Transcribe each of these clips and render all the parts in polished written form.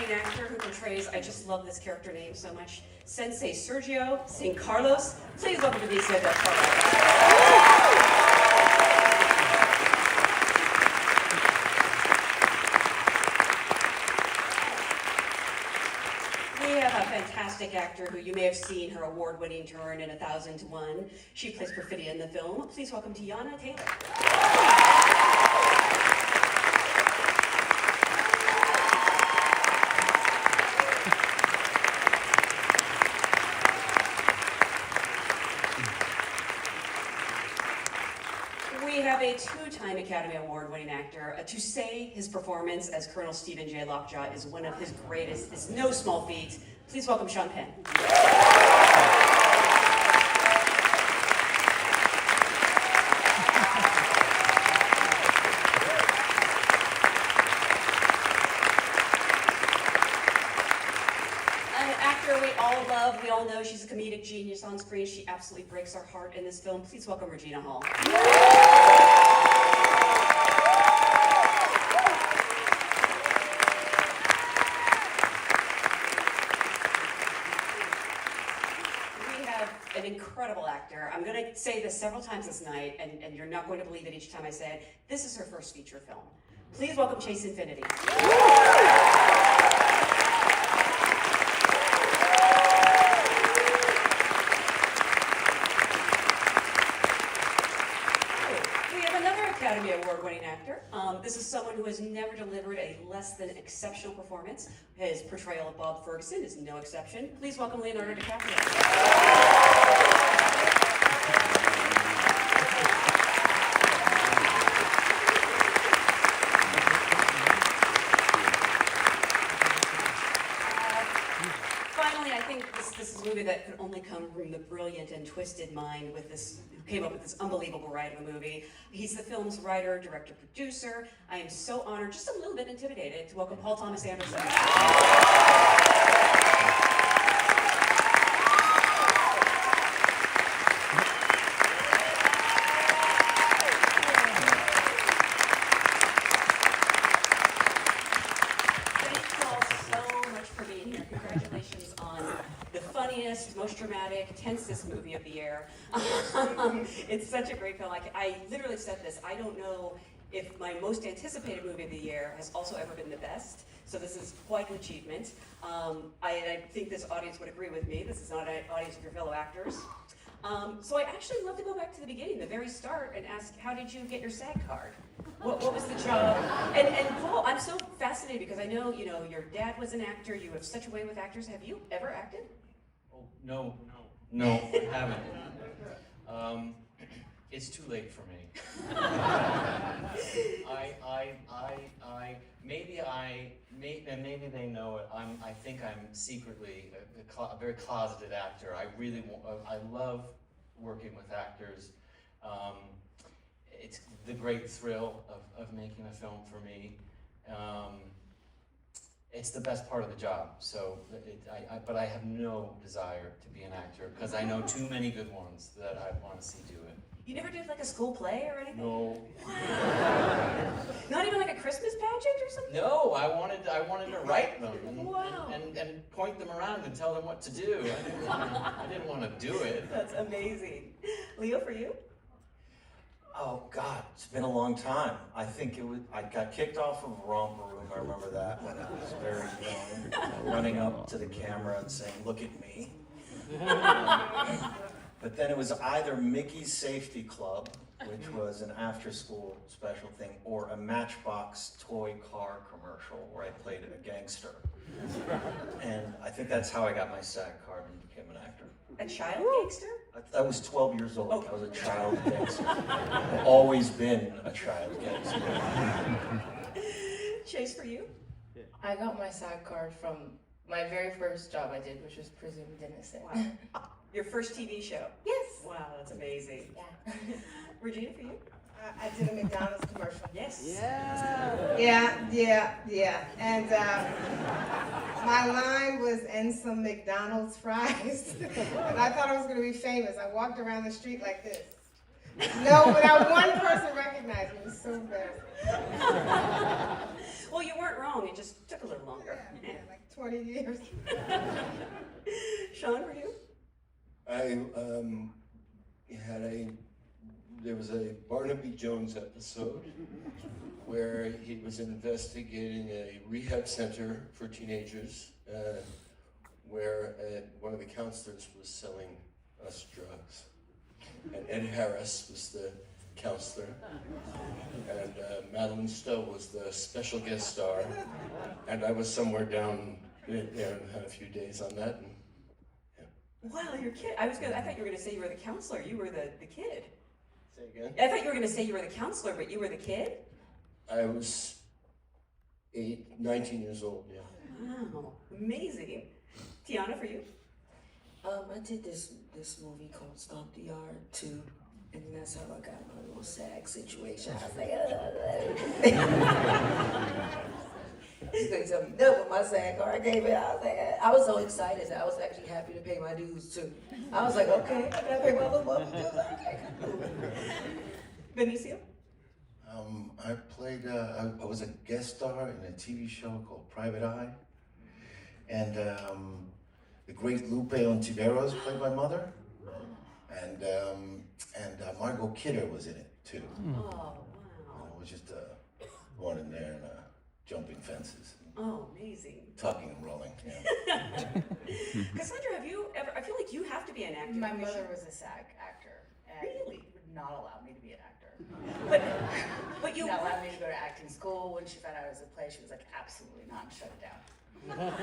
award-winning actor who portrays, I just love this character name so much, Sensei Sergio St. Carlos. Please welcome to Benicio del Toro. We have a fantastic actor who you may have seen her award-winning turn in 1001. She plays Perfidia in the film. Please welcome Tiana Taylor. We have a two-time Academy Award-winning actor. To say his performance as Colonel Stephen J. Lockjaw is one of his greatest is no small feat. Please welcome Sean Penn. An actor we all love, we all know she's a comedic genius on screen. She absolutely breaks our heart in this film. Please welcome Regina Hall. An incredible actor. I'm going to say this several times this night, and you're not going to believe it each time I say it. This is her first feature film. Please welcome Chase Infinity. We have another Academy Award-winning actor. This is someone who has never delivered a less than exceptional performance. His portrayal of Bob Ferguson is no exception. Please welcome Leonardo DiCaprio. Finally, I think this is a movie that could only come from the brilliant and twisted mind who came up with this unbelievable ride of a movie. He's the film's writer, director, producer. I am so honored, just a little bit intimidated, to welcome Paul Thomas Anderson. Congratulations on the funniest, most dramatic, tensest movie of the year. It's such a great film. I literally said this, I don't know if my most anticipated movie of the year has also ever been the best, so this is quite an achievement. I think this audience would agree with me. This is not an audience of your fellow actors. So I actually love to go back to the beginning, the very start, and ask, how did you get your SAG card? What was the job? And Paul, I'm so fascinated because I know, your dad was an actor, you have such a way with actors. Have you ever acted? Oh, no, I haven't. It's too late for me. Maybe they know it. I think I'm secretly a very closeted actor. I love working with actors. It's the great thrill of making a film for me. It's the best part of the job. So, but I have no desire to be an actor because I know too many good ones that I want to see do it. You never did like a school play or anything? No. Wow. Not even like a Christmas pageant or something? No, I wanted to write them Wow. and point them around and tell them what to do. I didn't want to do it. That's amazing. Leo, for you? Oh God, it's been a long time. I think I got kicked off of Romper Room. I remember that when I was very young, running up to the camera and saying, "Look at me." But then it was either Mickey's Safety Club, which was an after-school special thing, or a Matchbox toy car commercial where I played a gangster. And I think that's how I got my SAG card and became an actor. A child gangster? I was 12 years old. I was a child gangster. I've always been a child gangster. Chase, for you? I got my SAG card from my very first job I did, which was Presumed Innocent. Wow. Your first TV show? Yes. Wow, that's amazing. Yeah. Regina, for you? I did a McDonald's commercial. Yes. Yeah. And my line was, "And some McDonald's fries." And I thought I was going to be famous. I walked around the street like this. No, but that one person recognized me. It was so bad. Well, you weren't wrong. It just took a little longer. Yeah, like 20 years. Sean, for you? There was a Barnaby Jones episode where he was investigating a rehab center for teenagers where one of the counselors was selling us drugs. And Ed Harris was the counselor, and Madeline Stowe was the special guest star, and I was somewhere down there and had a few days on that. And, Wow, you're a kid. I thought you were gonna say you were the counselor. You were the kid. say again? I thought you were gonna say you were the counselor, but you were the kid? I was 19 years old, yeah. Wow, amazing. Tiana, for you? I did this movie called Stomp the Yard 2, and that's how I got my little SAG situation. I was like, She's gonna tell me no, but my SAG card came in. I was so excited that I was actually happy to pay my dues too. I was like, okay, I gotta pay my little monthly dues. Okay, cool. Benicio? I was a guest star in a TV show called Private Eye, and the great Lupe Ontiveros played my mother, and Margot Kidder was in it too. Oh, wow. It was just going in there and jumping fences, Oh, amazing. tucking and rolling. Yeah. Cassandra, have you ever, I feel like you have to be an actor. My because mother was a SAG actor and Really? would not allow me to be an actor. But you She not allowed me to go to acting school. When she found out I was a play, she was like, absolutely not, and shut it down.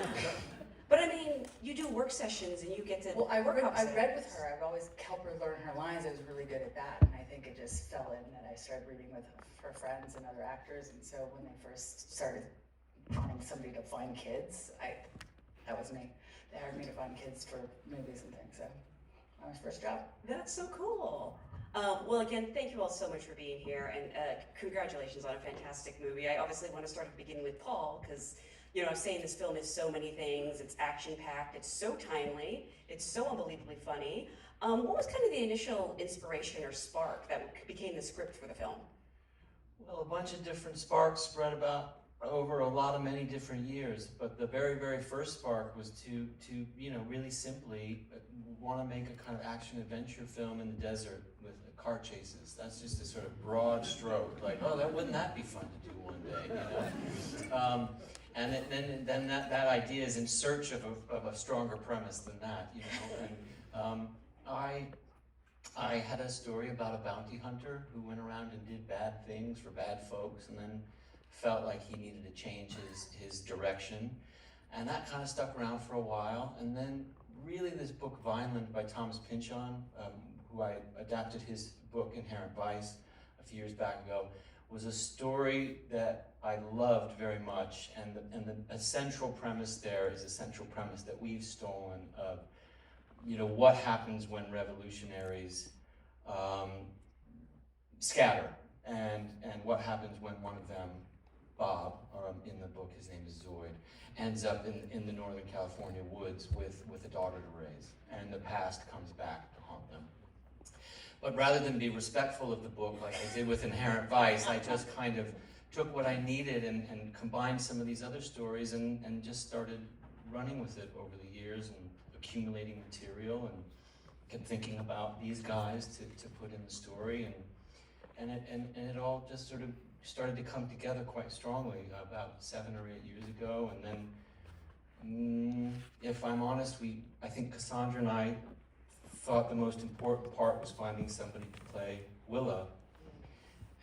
But I mean, you do work sessions and you get to Well, I work read opposite. with her. I've always helped her learn her lines. I was really good at that, and I think it just fell in that I started reading with her friends and other actors, and so when they first started wanting somebody to find kids, that was me. They hired me to find kids for movies and things, so that was my first job. That's so cool. Well, again, thank you all so much for being here, and congratulations on a fantastic movie. I obviously want to start at the beginning with Paul, because, you know, I'm saying this film is so many things. It's action-packed, it's so timely, it's so unbelievably funny. What was kind of the initial inspiration or spark that became the script for the film? Well, a bunch of different sparks spread about over a lot of many different years, but the very, very first spark was to you know, really simply want to make a kind of action adventure film in the desert with car chases. That's just a sort of broad stroke, like, oh, wouldn't that be fun to do one day, you know? And then that idea is in search of a stronger premise than that, you know. And I had a story about a bounty hunter who went around and did bad things for bad folks, and then felt like he needed to change his direction. And that kind of stuck around for a while. And then really this book, Vineland, by Thomas Pynchon, who I adapted his book, Inherent Vice, a few years back ago, was a story that I loved very much. And the central premise there is a central premise that we've stolen of, you know, what happens when revolutionaries scatter, and what happens when one of them, Bob, in the book his name is Zoid, ends up in the Northern California woods with a daughter to raise, and the past comes back to haunt them. But rather than be respectful of the book like I did with Inherent Vice, I just kind of took what I needed and combined some of these other stories and just started running with it over the years and accumulating material, and kept thinking about these guys to put in the story, and it all just sort of started to come together quite strongly about 7 or 8 years ago. And then, if I'm honest, I think Cassandra and I thought the most important part was finding somebody to play Willa.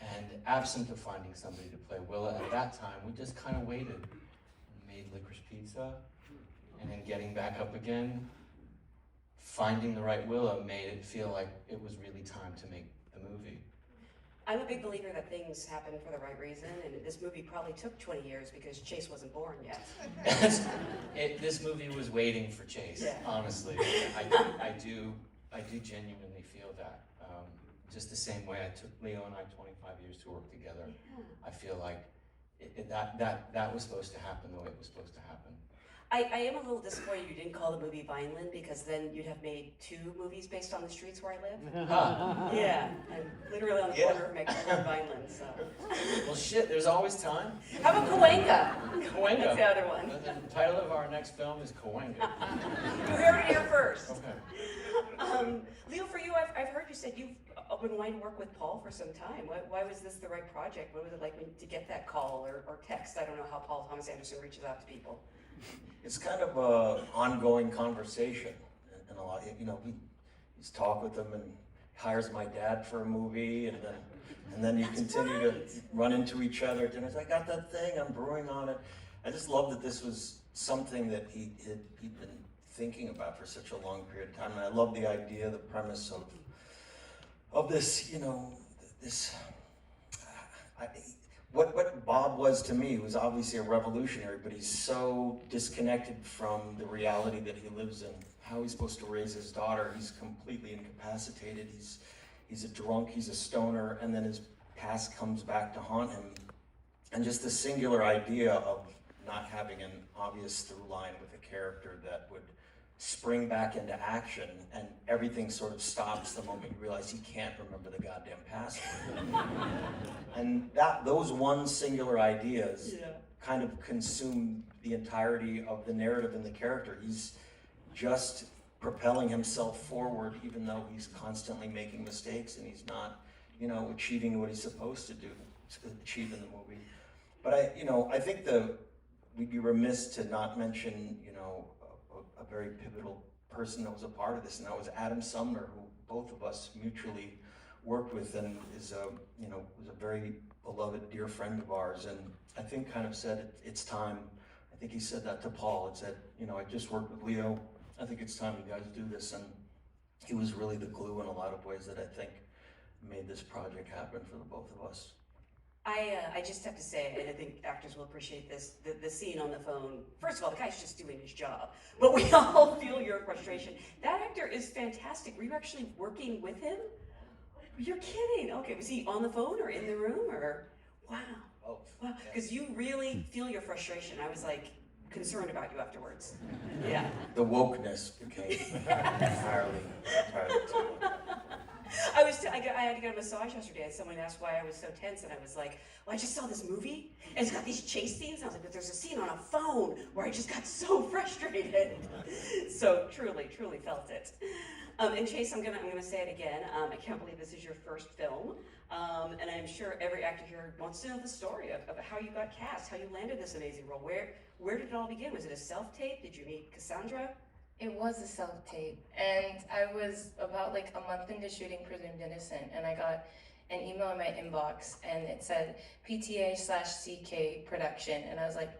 And absent of finding somebody to play Willa at that time, we just kind of waited and made Licorice Pizza, and then getting back up again, finding the right Willa made it feel like it was really time to make the movie. I'm a big believer that things happen for the right reason, and this movie probably took 20 years because Chase wasn't born yet. This movie was waiting for Chase, Yeah. honestly. I do genuinely feel that. Just the same way I took Leo and I 25 years to work together. Yeah. I feel like that was supposed to happen the way it was supposed to happen. I am a little disappointed you didn't call the movie Vineland, because then you'd have made 2 movies based on the streets where I live. Yeah, I'm literally on the corner of Magnolia and Vineland, so. Well, shit, there's always time. How about Cahuenga? Cahuenga. That's the other one. The title of our next film is Cahuenga. You heard it here first. Okay. Leo, for you, I've heard you said you've been wanting to work with Paul for some time. Why was this the right project? What was it like to get that call or text? I don't know how Paul Thomas Anderson reaches out to people. It's kind of a ongoing conversation, and a lot. You know, he's talk with them and hires my dad for a movie, and then you continue to run into each other. And I got that thing, I'm brewing on it. I just love that this was something that he'd been thinking about for such a long period of time, and I love the idea, the premise of this. You know, this. What Bob was to me was obviously a revolutionary, but he's so disconnected from the reality that he lives in. How he's supposed to raise his daughter, he's completely incapacitated. He's a drunk, he's a stoner, and then his past comes back to haunt him. And just the singular idea of not having an obvious through line with a character that would spring back into action, and everything sort of stops the moment you realize he can't remember the goddamn password. And those one singular ideas kind of consume the entirety of the narrative and the character. He's just propelling himself forward, even though he's constantly making mistakes and he's not, you know, achieving what he's supposed to achieve in the movie. But I think we'd be remiss to not mention, you know, a very pivotal person that was a part of this, and that was Adam Sumner, who both of us mutually worked with, and was a very beloved, dear friend of ours. And I think kind of said it's time. I think he said that to Paul. It said, you know, I just worked with Leo. I think it's time you guys do this. And he was really the glue in a lot of ways that I think made this project happen for the both of us. I just have to say, and I think actors will appreciate this, the scene on the phone, first of all, the guy's just doing his job, but we all feel your frustration. That actor is fantastic. Were you actually working with him? You're kidding. Okay, was he on the phone or in the room, or? Wow. Both. Wow, because you really feel your frustration. I was like concerned about you afterwards. Yeah. The wokeness became entirely too much. I had to get a massage yesterday, and someone asked why I was so tense, and I was like, well, I just saw this movie, and it's got these chase scenes, and I was like, but there's a scene on a phone where I just got so frustrated. So truly felt it. And Chase, I'm gonna say it again. I can't believe this is your first film, and I'm sure every actor here wants to know the story of how you got cast, how you landed this amazing role. Where did it all begin? Was it a self-tape? Did you meet Cassandra? It was a self-tape, and I was about like a month into shooting Presumed Innocent, and I got an email in my inbox, and it said PTA/CK production, and I was like,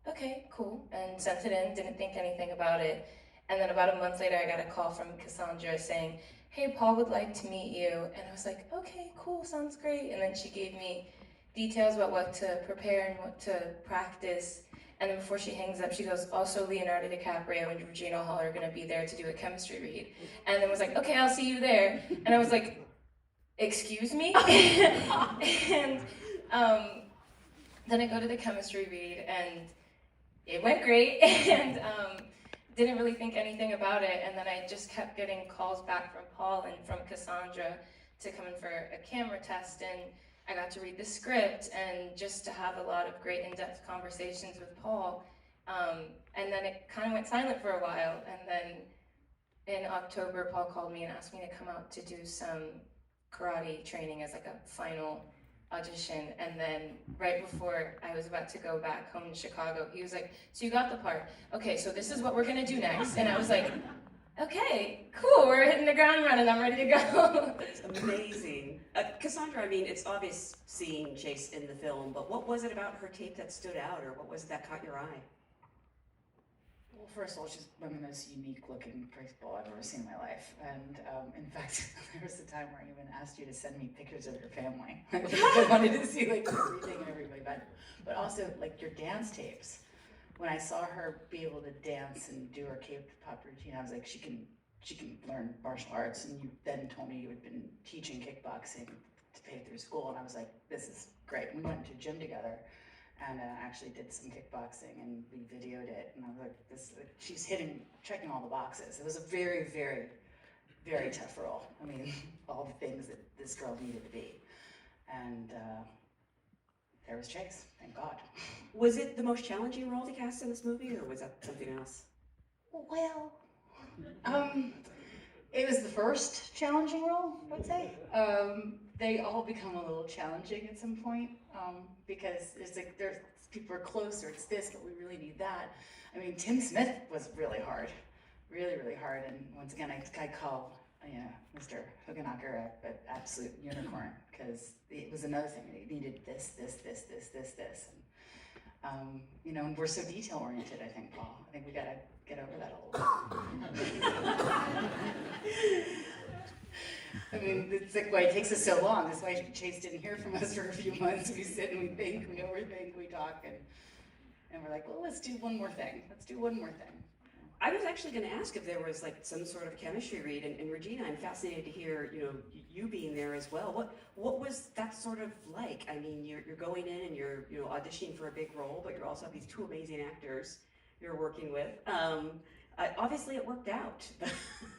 okay, cool, and sent it in, didn't think anything about it, and then about a month later, I got a call from Cassandra saying, hey, Paul would like to meet you, and I was like, okay, cool, sounds great, and then she gave me details about what to prepare and what to practice. And then before she hangs up, she goes, also Leonardo DiCaprio and Regina Hall are gonna be there to do a chemistry read. And then was like, okay, I'll see you there. And I was like, excuse me? And then I go to the chemistry read, and it went great, and didn't really think anything about it. And then I just kept getting calls back from Paul and from Cassandra to come in for a camera test, and I got to read the script and just to have a lot of great in-depth conversations with Paul. And then it kind of went silent for a while. And then in October, Paul called me and asked me to come out to do some karate training as like a final audition. And then right before I was about to go back home to Chicago, he was like, so you got the part. Okay, so this is what we're gonna do next. And I was like, okay, cool, we're hitting the ground running, I'm ready to go. It's amazing. Cassandra, I mean, it's obvious seeing Chase in the film, but what was it about her tape that stood out, or what was it that caught your eye? Well, first of all, she's one of the most unique looking people I've ever seen in my life. And in fact, there was a time where I even asked you to send me pictures of your family. I wanted to see like everything and everybody, but also like your dance tapes. When I saw her be able to dance and do her K-pop routine, I was like, she can learn martial arts. And you then told me you had been teaching kickboxing to pay through school, and I was like, this is great. We went to gym together, and actually did some kickboxing, and we videoed it, and I was like, she's checking all the boxes. It was a very, very, very tough role. I mean, all the things that this girl needed to be. And there was Chase, thank God. Was it the most challenging role to cast in this movie, or was that something else? Well, it was the first challenging role, I would say. They all become a little challenging at some point, because it's like people are closer, it's this, but we really need that. I mean, Tim Smith was really hard, really, really hard. And once again, I call Mr. Hoogenacker an absolute unicorn, because it was another thing. It needed this. And, and we're so detail oriented, I think, Paul. I think we gotta get over that a little bit. I mean, it's like why it takes us so long. That's why Chase didn't hear from us for a few months. We sit and we think, we overthink, we talk, and we're like, well, let's do one more thing. I was actually going to ask if there was like some sort of chemistry read, and Regina, I'm fascinated to hear, you being there as well. What was that sort of like? I mean, you're going in and you're auditioning for a big role, but you also have these two amazing actors you're working with. Obviously, it worked out.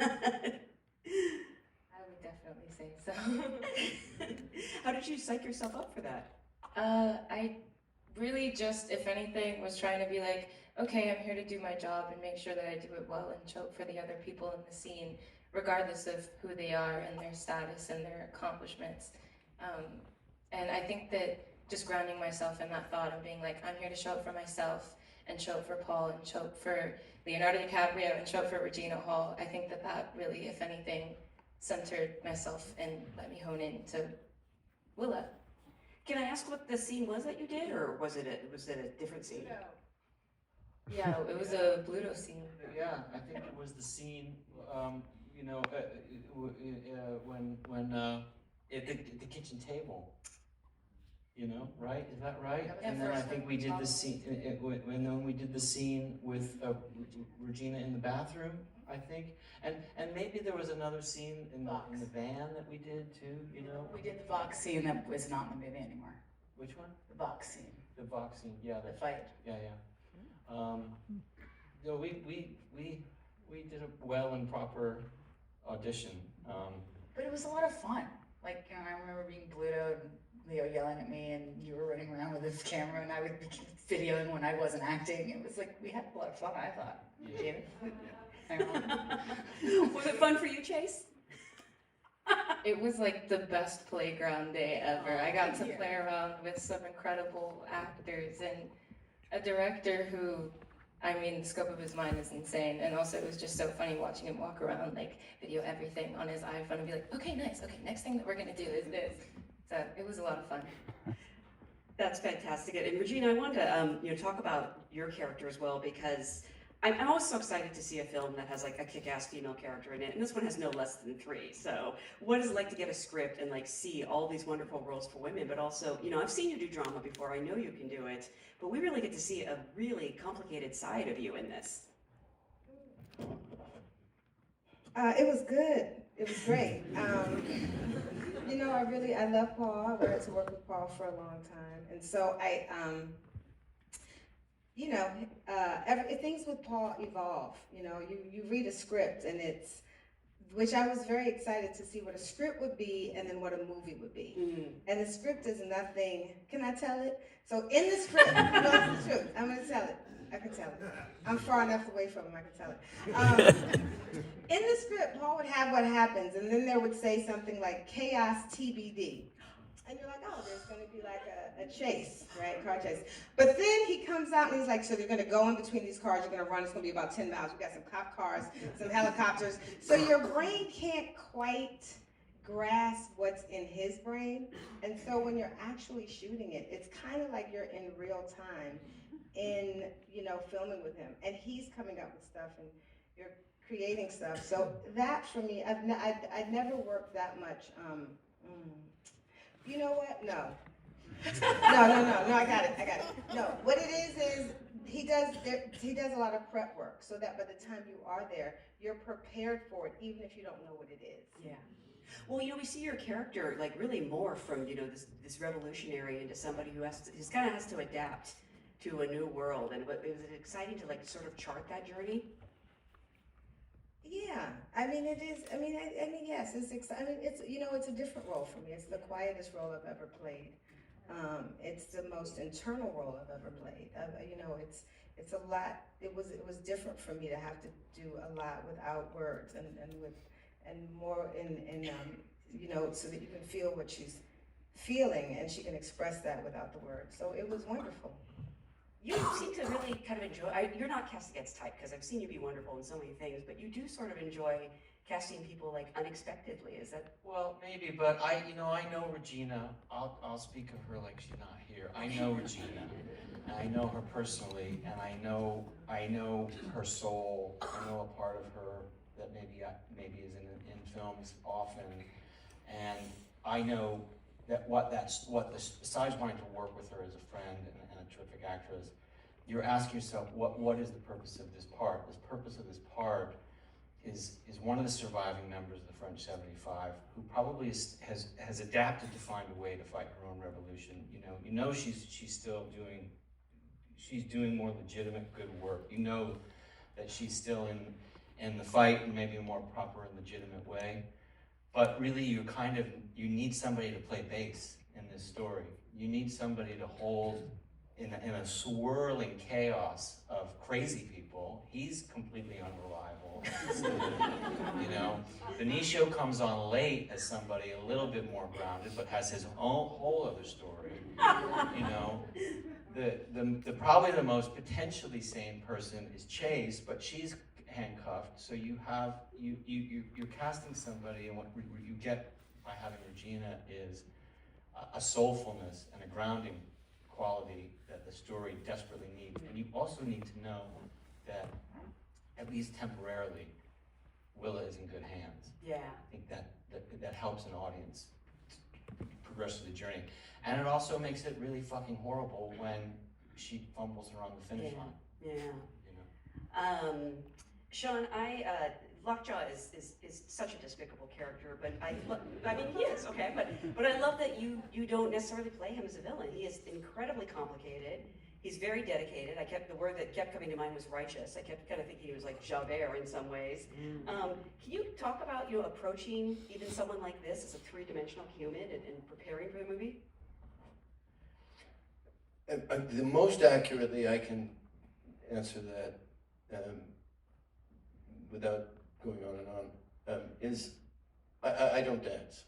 I would definitely say so. How did you psych yourself up for that? I really just, if anything, was trying to be like, okay, I'm here to do my job and make sure that I do it well and show for the other people in the scene, regardless of who they are and their status and their accomplishments. And I think that just grounding myself in that thought of being like, I'm here to show up for myself and show up for Paul and show up for Leonardo DiCaprio and show up for Regina Hall, I think that really, if anything, centered myself and let me hone in to Willa. Can I ask what the scene was that you did, or was it a different scene? Yeah, it was a Bluto scene. Yeah, I think it was the scene, when at the kitchen table, right? Is that right? That was And the then I first think one. we did the scene, when we did the scene with Regina in the bathroom, I think. And maybe there was another scene in the van that we did too, We did the box scene that was not in the movie anymore. Which one? The box scene. The box scene, yeah. The fight. Yeah. We did a well and proper audition. But it was a lot of fun. Like, I remember being Bluto and Leo yelling at me, and you were running around with his camera, and I would be videoing when I wasn't acting. It was like, we had a lot of fun, I thought. Yeah. Was it fun for you, Chase? It was like the best playground day ever. I got to play around with some incredible actors and a director who, I mean, the scope of his mind is insane. And also it was just so funny watching him walk around, like video everything on his iPhone and be like, okay, nice. Okay, next thing that we're gonna do is this. So it was a lot of fun. That's fantastic. And Regina, I wanted to talk about your character as well, because I'm always so excited to see a film that has like a kick-ass female character in it, and this one has no less than 3. So what is it like to get a script and like see all these wonderful roles for women, but also, I've seen you do drama before, I know you can do it, but we really get to see a really complicated side of you in this. It was good. It was great. I love Paul. I wanted to work with Paul for a long time, and so things with Paul evolve. You read a script, and which I was very excited to see what a script would be and then what a movie would be. Mm. And the script is nothing. Can I tell it? So in the script, it's the truth. I'm going to tell it. I can tell it. I'm far enough away from him, I can tell it. In the script, Paul would have what happens, and then there would say something like chaos TBD. And you're like, oh, there's going to be like a chase, right? Car chase. But then he comes out and he's like, so they're going to go in between these cars. You're going to run. It's going to be about 10 miles. We got some cop cars, some helicopters. So your brain can't quite grasp what's in his brain. And so when you're actually shooting it, it's kind of like you're in real time in, filming with him. And he's coming up with stuff and you're creating stuff. So that for me, I'd never worked that much. You know what? No. No, I got it. No, what it is he does a lot of prep work so that by the time you are there, you're prepared for it, even if you don't know what it is. Yeah. Well, we see your character like really morph from this revolutionary into somebody who kind of has to adapt to a new world. And was it exciting to like sort of chart that journey? Yeah, I mean it is. I mean, yes, it's exciting. I mean, it's a different role for me. It's the quietest role I've ever played. It's the most internal role I've ever played. It's a lot. It was different for me to have to do a lot without words and more so that you can feel what she's feeling and she can express that without the words. So it was wonderful. You seem to really kind of enjoy, you're not cast against type, because I've seen you be wonderful in so many things, but you do sort of enjoy casting people like unexpectedly. Is that? Well, maybe, but I know Regina. I'll speak of her like she's not here. I know Regina, and I know her personally, and I know her soul. I know a part of her that maybe is in films often, and I know that besides wanting to work with her as a friend and a terrific actress, you're asking yourself what is the purpose of this part? The purpose of this part is one of the surviving members of the French 75 who probably has adapted to find a way to fight her own revolution. She's doing more legitimate good work. You know that she's still in the fight in maybe a more proper and legitimate way. But really you need somebody to play bass in this story. You need somebody to hold in a swirling chaos of crazy people. He's completely unreliable. Benicio comes on late as somebody a little bit more grounded, but has his own whole other story. The probably the most potentially sane person is Chase, but she's handcuffed. So you're casting somebody, and what you get by having Regina is a soulfulness and a grounding quality that the story desperately needs. And you also need to know that, at least temporarily, Willa is in good hands. Yeah. I think that helps an audience progress through the journey. And it also makes it really fucking horrible when she fumbles around the finish line. Yeah. Sean, Lockjaw is such a despicable character, but I mean he is, okay, but I love that you don't necessarily play him as a villain. He is incredibly complicated. He's very dedicated. The word that kept coming to mind was righteous. I kept kind of thinking he was like Javert in some ways. Can you talk about approaching even someone like this as a three-dimensional human and preparing for the movie? The most accurately I can answer that without going on and on is I don't dance.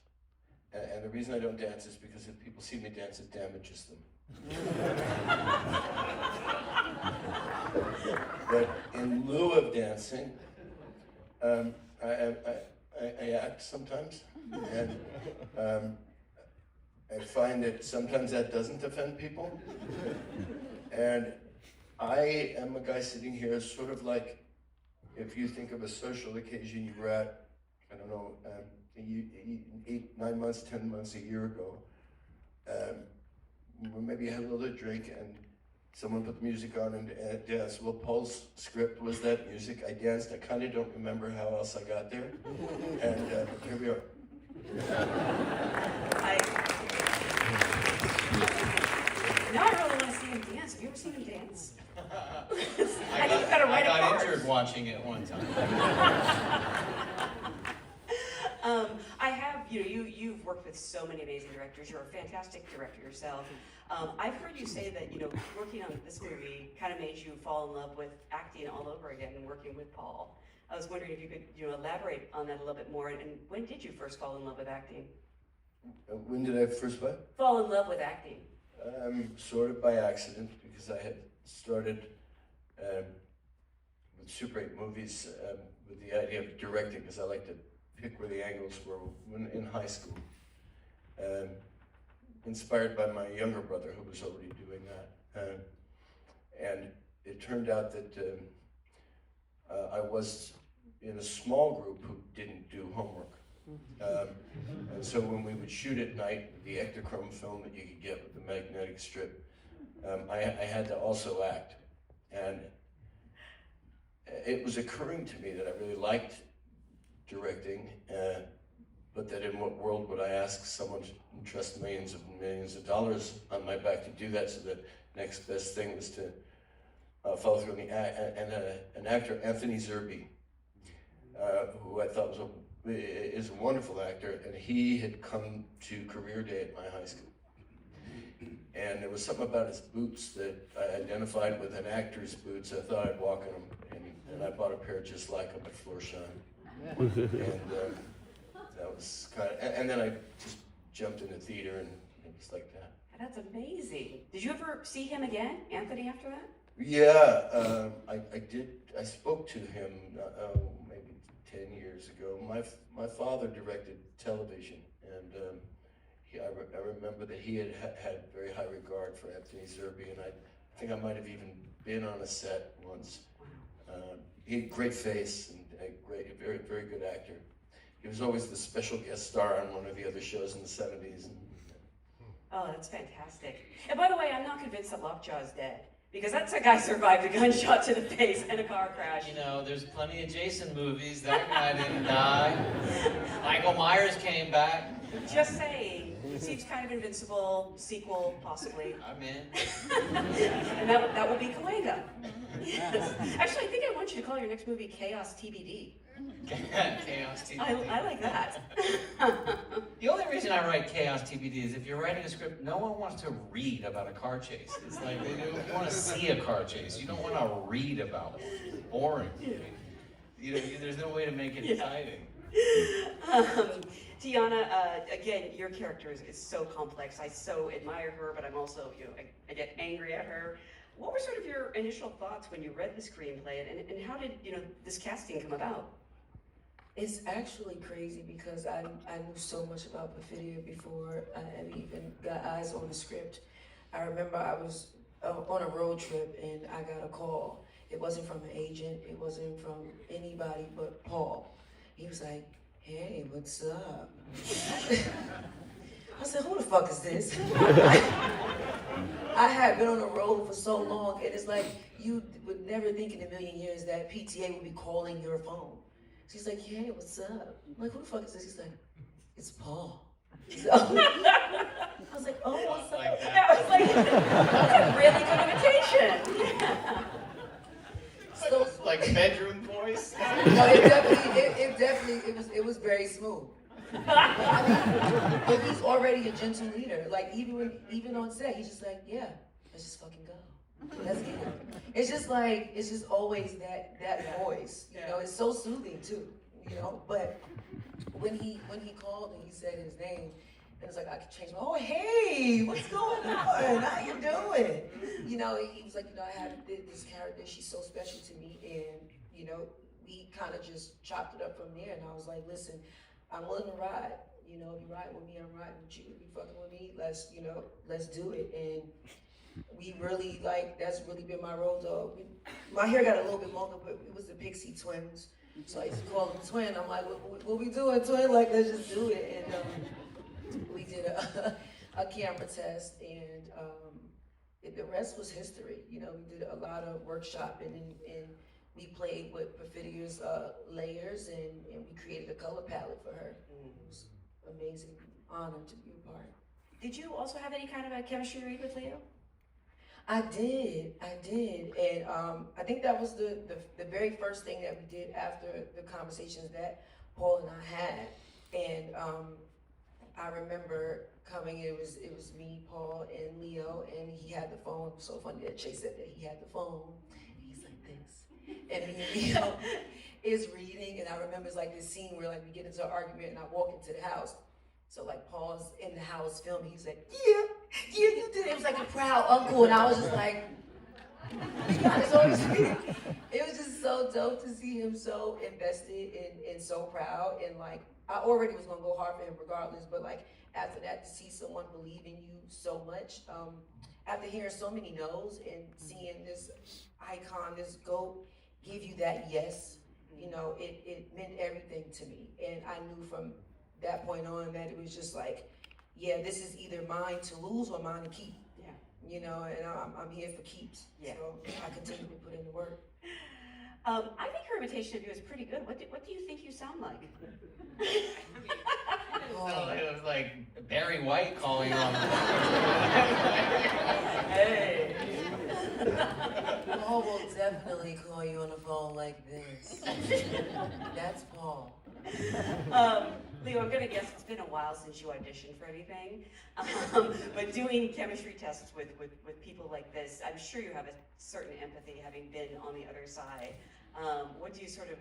And the reason I don't dance is because if people see me dance, it damages them. But in lieu of dancing, I act sometimes, and I find that sometimes that doesn't offend people. And I am a guy sitting here sort of like, if you think of a social occasion you were at, I don't know, 8, 9 months, 10 months, a year ago, maybe you had a little drink and someone put the music on and danced. Well, Paul's script was that music. I danced. I kind of don't remember how else I got there. And here we are. Now I really want to see him dance. Have you ever seen him dance? I got injured watching it one time. I have, you've worked with so many amazing directors. You're a fantastic director yourself. I've heard you say that, working on this movie kind of made you fall in love with acting all over again and working with Paul. I was wondering if you could, elaborate on that a little bit more. And when did you first fall in love with acting? When did I first what? Fall in love with acting. Sort of by accident, because I had started with Super 8 movies with the idea of directing, because I like to pick where the angles were when in high school. Inspired by my younger brother, who was already doing that. And it turned out that I was in a small group who didn't do homework. And so when we would shoot at night, the Ektachrome film that you could get with the magnetic strip, I had to also act. And it was occurring to me that I really liked directing, but that in what world would I ask someone to entrust millions of dollars on my back to do that? So the next best thing was to follow through on the an actor, Anthony Zerbe, who I thought is a wonderful actor, and he had come to career day at my high school. And there was something about his boots that I identified with an actor's boots. I thought I'd walk in them, and I bought a pair just like them at Florsheim. And that was kind of, and then I just jumped into theater, and it was like that. That's amazing. Did you ever see him again, Anthony, after that? Yeah, I did. I spoke to him maybe 10 years ago. My father directed television, and I remember that he had very high regard for Anthony Zerbe, and I think I might have even been on a set once. He had a great face and very, very good actor. He was always the special guest star on one of the other shows in the 70s. Oh, that's fantastic. And by the way, I'm not convinced that Lockjaw's dead, because that's a guy survived a gunshot to the face and a car crash. You know, there's plenty of Jason movies. That guy didn't die. Michael Myers came back. Just saying. Seems kind of invincible. Sequel, possibly. I'm in. And that will be Cahuenga. Yes. Actually, I think I want you to call your next movie Chaos TBD. Chaos TBD. I like that. The only reason I write Chaos TBD is if you're writing a script, no one wants to read about a car chase. It's like they don't want to see a car chase. You don't want to read about it. It's boring. You know, there's no way to make it exciting. Tiana, again, your character is so complex. I so admire her, but I'm also, I get angry at her. What were sort of your initial thoughts when you read the screenplay, and how did, this casting come about? It's actually crazy because I knew so much about Perfidia before I had even got eyes on the script. I remember I was on a road trip and I got a call. It wasn't from an agent, it wasn't from anybody but Paul. He was like, "Hey, what's up?" I said, "Who the fuck is this?" I had been on the road for so long, and it's like, you would never think in a million years that PTA would be calling your phone. She's like, "Hey, what's up?" I'm like, "Who the fuck is this?" He's like, "It's Paul." So, I was like, "Oh, what's up?" I was like, that's a really good imitation. So, like bedroom voice? No, it was very smooth. But he's already a gentle leader. Like even on set, he's just like, "Yeah, let's just fucking go. Let's get it." It's just always that voice. You know, it's so soothing too. You know, but when he called and he said his name, and it's like I could change my, "Oh, hey, what's going on? How you doing?" You know, he was like, "I have this character. She's so special to me," and we kind of just chopped it up from there. And I was like, "Listen, I'm willing to ride. If you ride with me, I'm riding with you. If you fucking with me, let's do it." And we really that's really been my role though. My hair got a little bit longer, but it was the Pixie twins. So I used to call them twin. I'm like, what we doing, twin? Like, let's just do it. And we did a camera test, and the rest was history. We did a lot of workshopping, and we played with Perfidia's layers, and we created a color palette for her. It was an amazing honor to be a part. Did you also have any kind of a chemistry read with Leo? I did, and I think that was the very first thing that we did after the conversations that Paul and I had. And I remember coming. It was me, Paul, and Leo, and he had the phone. It was so funny that Chase said that he had the phone. And he's like this, and Leo is reading. And I remember it's like this scene where we get into an argument, and I walk into the house. So Paul's in the house filming. He's like, yeah, you did it. It was like a proud uncle, and I was just like, it was just so dope to see him so invested and so proud. And I already was gonna go hard for him regardless, but after that, to see someone believe in you so much, after hearing so many no's and seeing this icon, this GOAT, give you that yes, it meant everything to me. And I knew from that point on that it was just this is either mine to lose or mine to keep. Yeah. And I'm here for keeps. Yeah. So I continue to put in the work. I think her imitation of you is pretty good. What do you think you sound like? So it was like Barry White calling you on the phone. Hey. Paul will definitely call you on the phone like this. That's Paul. Leo, I'm gonna guess it's been a while since you auditioned for anything, but doing chemistry tests with people like this, I'm sure you have a certain empathy having been on the other side. What do you sort of,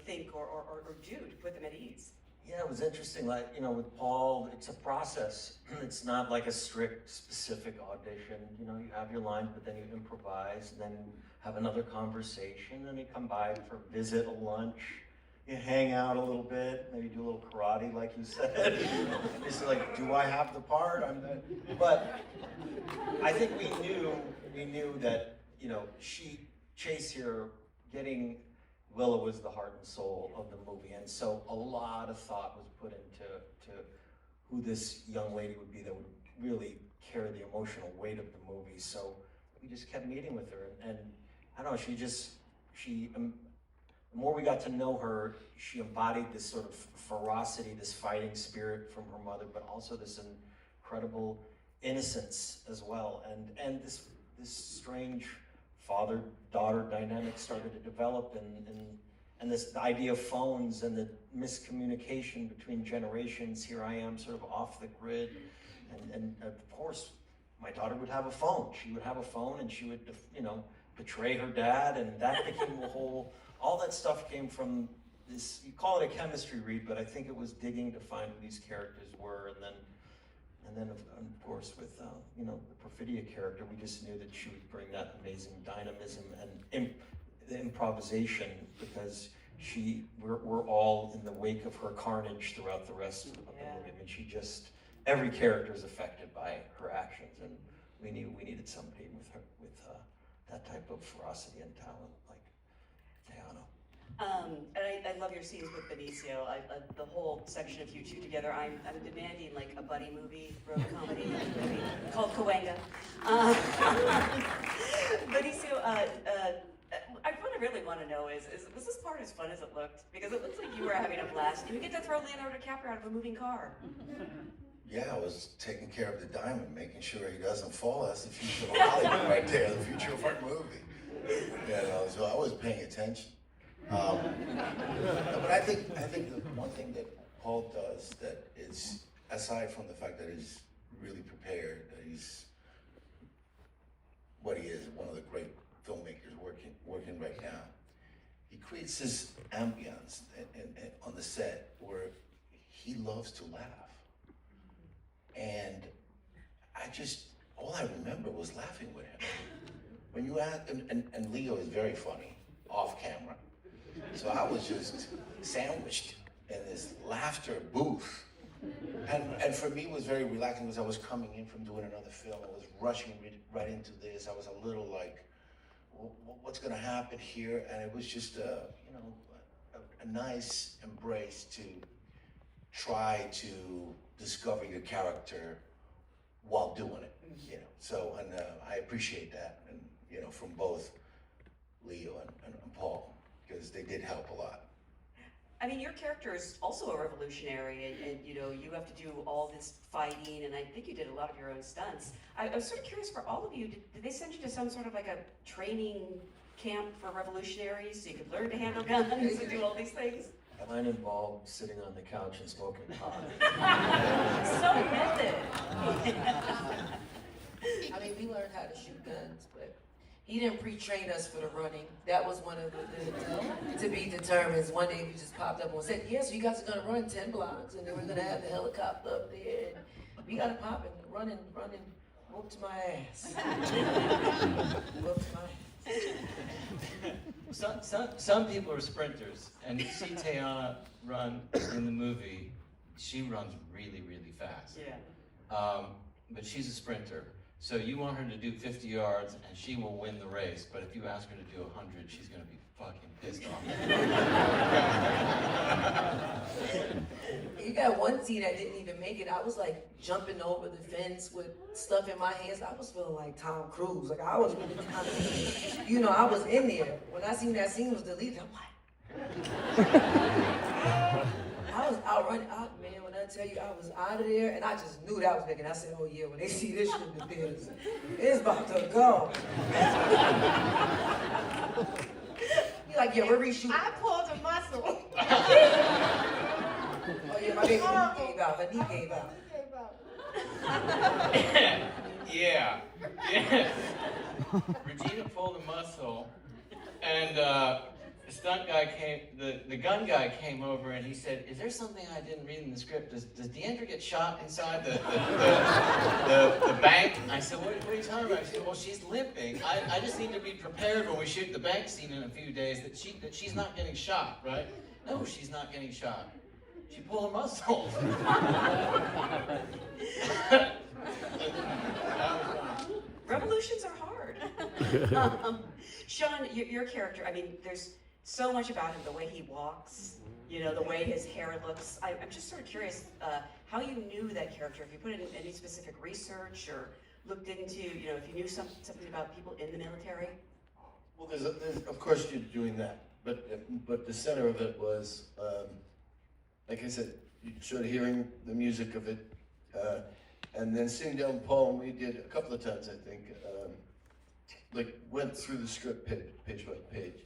think or do to put them at ease? Yeah, it was interesting. Like, with Paul, it's a process. It's not like a strict, specific audition. You have your lines, but then you improvise, and then have another conversation, and you come by for a visit, a lunch. You hang out a little bit, maybe do a little karate, like you said. It's like, do I have the part? But I think we knew that, Chase here, getting Willa was the heart and soul of the movie, and so a lot of thought was put into who this young lady would be that would really carry the emotional weight of the movie. So we just kept meeting with her, and I don't know, the more we got to know her, she embodied this sort of ferocity, this fighting spirit from her mother, but also this incredible innocence as well, and this strange father-daughter dynamic started to develop, and this idea of phones and the miscommunication between generations. Here I am, sort of off the grid, and of course, my daughter would have a phone. She would have a phone, and she would, betray her dad, and that became a whole. All that stuff came from this. You call it a chemistry read, but I think it was digging to find who these characters were, and then of course with the Perfidia character, we just knew that she would bring that amazing dynamism and the improvisation, because we're all in the wake of her carnage throughout the rest of the movie. I mean, every character is affected by her actions, and we needed somebody with that type of ferocity and talent like Tejano. And I love your scenes with Benicio. The whole section of you two together. I'm demanding like a buddy movie, road comedy movie called Cahuenga. Benicio, what I really want to know is was this part as fun as it looked? Because it looks like you were having a blast. You get to throw Leonardo DiCaprio out of a moving car. Yeah, I was taking care of the diamond, making sure he doesn't fall. That's the future of Hollywood right there, the future of our movie. So I was paying attention. But I think the one thing that Paul does that is, aside from the fact that he's really prepared, that he's what he is, one of the great filmmakers working right now, he creates this ambience on the set where he loves to laugh. And all I remember was laughing with him. When you ask, and Leo is very funny off camera. So I was just sandwiched in this laughter booth. And for me, it was very relaxing because I was coming in from doing another film. I was rushing right into this. I was a little like, what's gonna happen here? And it was just a nice embrace to try to discover your character while doing it, So, and I appreciate that, and from both Leo and Paul, because they did help a lot. I mean, your character is also a revolutionary, and you have to do all this fighting, and I think you did a lot of your own stunts. I was sort of curious for all of you, did they send you to some sort of like a training camp for revolutionaries so you could learn to handle guns and do all these things? Mine involved sitting on the couch and smoking pot. So method. I mean, we learned how to shoot guns, but he didn't pre-train us for the running. That was one of the to be determined. One day we just popped up and said, yes, you guys are gonna run 10 blocks, and then we're gonna have the helicopter up there. And we got it popping, running, whooped my ass. Whooped my ass. Some people are sprinters, and you see Tejana run in the movie. She runs really, really fast. Yeah. But she's a sprinter. So you want her to do 50 yards, and she will win the race. But if you ask her to do 100, she's going to be fucking pissed off. You got one scene that didn't even make it. I was like jumping over the fence with stuff in my hands. I was feeling like Tom Cruise. Like I was really kind of, I was in there. When I seen that scene was deleted, I'm like, I was outrunning. Man, when I tell you, I was out of there, and I just knew that was making. I said, oh yeah, when they see this shit in the theaters, it's about to go. You're like, yeah, we're reshooting. I pulled a muscle. Oh yeah, my baby knee gave out. Her knee gave out. Yeah. Regina pulled a muscle, and the stunt guy came, the gun guy came over and he said, "Is there something I didn't read in the script? Does Deandra get shot inside the bank?" I said, what are you talking about? She said, "Well, she's limping. I just need to be prepared when we shoot the bank scene in a few days that she's not getting shot, right?" "No, she's not getting shot. She pulled a muscle." Revolutions are hard. Sean, your character, I mean, there's so much about him, the way he walks, the way his hair looks. I'm just sort of curious how you knew that character, if you put in any specific research or looked into, if you knew something about people in the military. Well, there's of course you're doing that, but the center of it was, like I said, you sort of hearing the music of it, and then sitting down with Paul, and we did a couple of times, I think, went through the script page by page,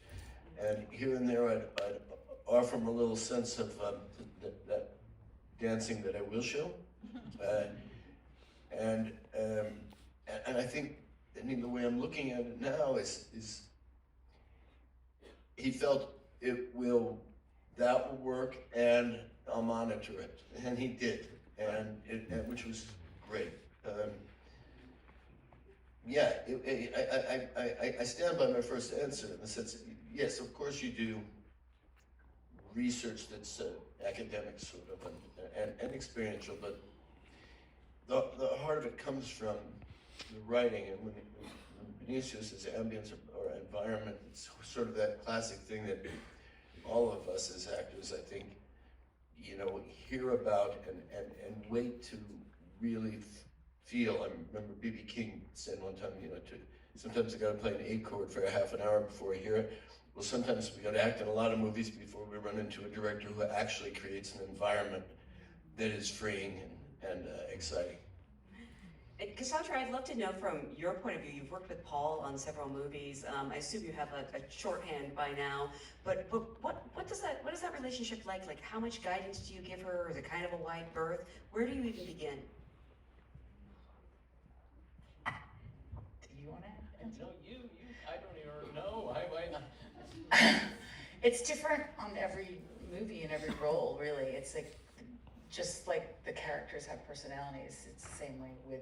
and here and there I'd offer him a little sense of that dancing that I will show, and I think, the way I'm looking at it now is he felt that will work, and I'll monitor it, and he did, and which was great. I stand by my first answer in the sense that, yes, of course you do research that's academic sort of and experiential, but the heart of it comes from the writing, and when Benicio says ambience or environment, it's sort of that classic thing that all of us as actors, I think, hear about and wait to really feel. I remember B.B. King said one time, sometimes I gotta play an A chord for a half an hour before I hear it. Well, sometimes we gotta act in a lot of movies before we run into a director who actually creates an environment that is freeing and exciting. And Cassandra, I'd love to know from your point of view, you've worked with Paul on several movies. I assume you have a shorthand by now, but what does that relationship like? Like, how much guidance do you give her? Is it kind of a wide berth? Where do you even begin? Do you want to answer? No, I don't even know. It's different on every movie and every role, really. It's like, just like the characters have personalities, it's the same way with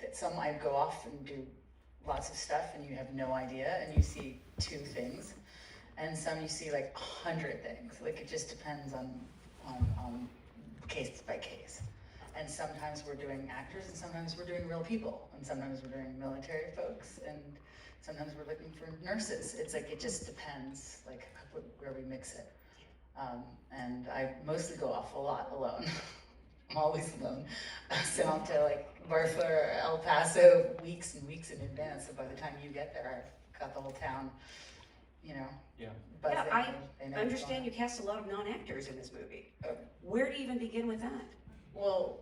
that. Some I go off and do lots of stuff and you have no idea and you see 2 things, and some you see like 100 things. Like, it just depends on case by case. And sometimes we're doing actors, and sometimes we're doing real people, and sometimes we're doing military folks, and sometimes we're looking for nurses. It's like, it just depends, like, where we mix it. And I mostly go off a lot alone. I'm always alone. So I'll to like Barfa or El Paso weeks and weeks in advance. So by the time you get there, I've got the whole town, buzzing. Yeah, I understand you cast a lot of non-actors in this movie. Where do you even begin with that? Well,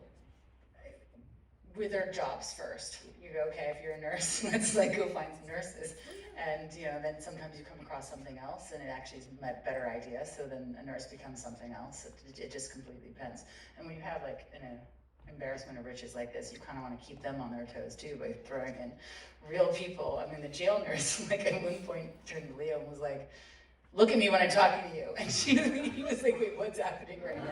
with their jobs first. You go, okay, if you're a nurse, let's like go find some nurses. And then sometimes you come across something else and it actually is a better idea, so then a nurse becomes something else. It just completely depends. And when you have like an embarrassment of riches like this, you kind of want to keep them on their toes too by throwing in real people. I mean, the jail nurse, like at one point turned to Leo and was like, "Look at me when I'm talking to you." And he was like, "Wait, what's happening right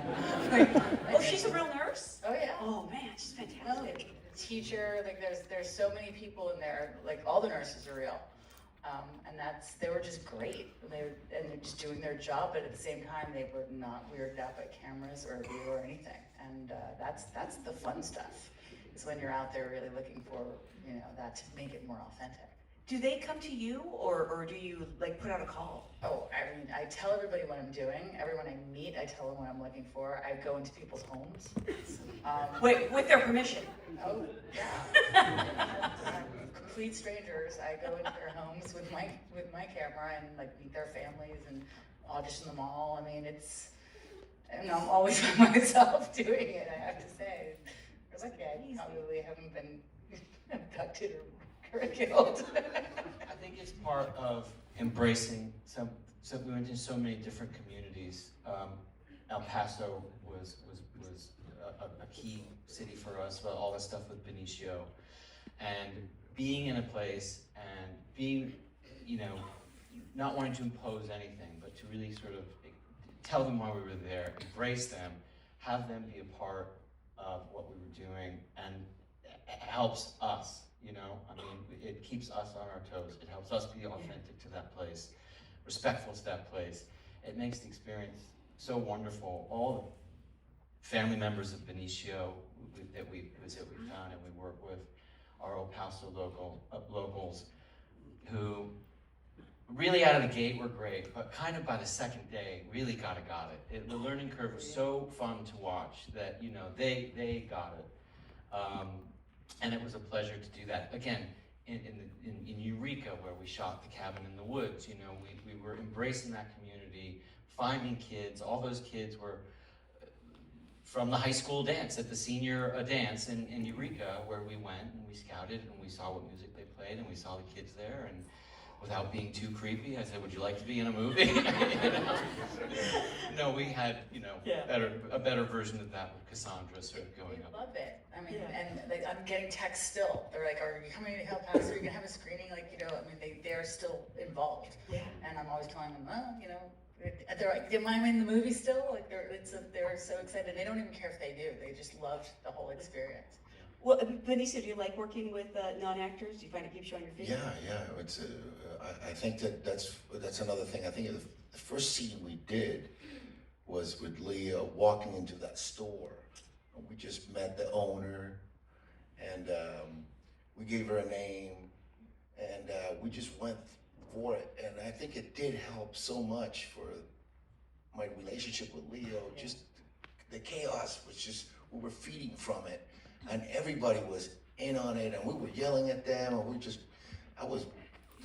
now?" She's a real nurse? Oh yeah. Oh man, she's fantastic. Teacher, like there's so many people in there, like all the nurses are real. And they were just great. They're just doing their job, but at the same time, they were not weirded out by cameras or view or anything. And that's the fun stuff. Is when you're out there really looking for that to make it more authentic. Do they come to you, or do you like put out a call? Oh, I mean, I tell everybody what I'm doing. Everyone I meet, I tell them what I'm looking for. I go into people's homes. Wait, with their permission? Oh, yeah. Complete strangers. I go into their homes with my camera and like meet their families and audition them all. I mean, And I'm always by myself doing it, I have to say. I was like, yeah, I probably haven't been abducted or killed. I think it's part of embracing some we went into so many different communities. El Paso was a key city for us, but all that stuff with Benicio. And being in a place and being, you know, not wanting to impose anything, but to really sort of tell them why we were there, embrace them, have them be a part of what we were doing, and it helps us, you know? I mean, it keeps us on our toes. It helps us be authentic to that place, respectful to that place. It makes the experience so wonderful. All the family members of Benicio that we visit, we found, and we work with our El Paso locals who really out of the gate were great, but kind of by the second day really got it. The learning curve was so fun to watch that, you know, they got it. And it was a pleasure to do that. Again, in Eureka, where we shot The Cabin in the Woods, you know, we were embracing that community, finding kids. All those kids were from the high school dance, at the senior dance in Eureka, where we went and we scouted and we saw what music they played and we saw the kids there. And without being too creepy, I said, "Would you like to be in a movie?" You know? No, we had, you know, a better version of that with Cassandra sort of going up. I love it. I mean, and I'm getting texts still. They're like, "Are you coming to El Paso? Are you gonna have a screening?" Like, you know, I mean, they're still involved. Yeah. And I'm always telling them, well, you know, they're like, "Am I in the movie still?" Like, they're so excited. They don't even care if they do. They just loved the whole experience. Well, Benicio, do you like working with non-actors? Do you find it keeps you on your feet? Yeah. It's I think that's another thing. I think the first scene we did was with Leah walking into that store. We just met the owner, and we gave her a name, and we just went for it. And I think it did help so much for my relationship with Leo. Just the chaos was just, we were feeding from it, and everybody was in on it, and we were yelling at them, and I was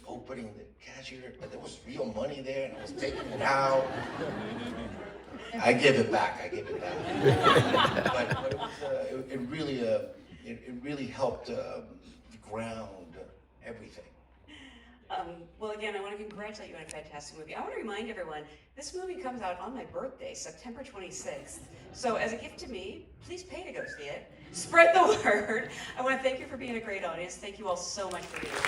opening the cashier, but there was real money there, and I was taking it out. I give it back. But it was, it really helped ground everything. Well, again, I want to congratulate you on a fantastic movie. I want to remind everyone, this movie comes out on my birthday, September 26th. So as a gift to me, please pay to go see it. Spread the word. I want to thank you for being a great audience. Thank you all so much for being here.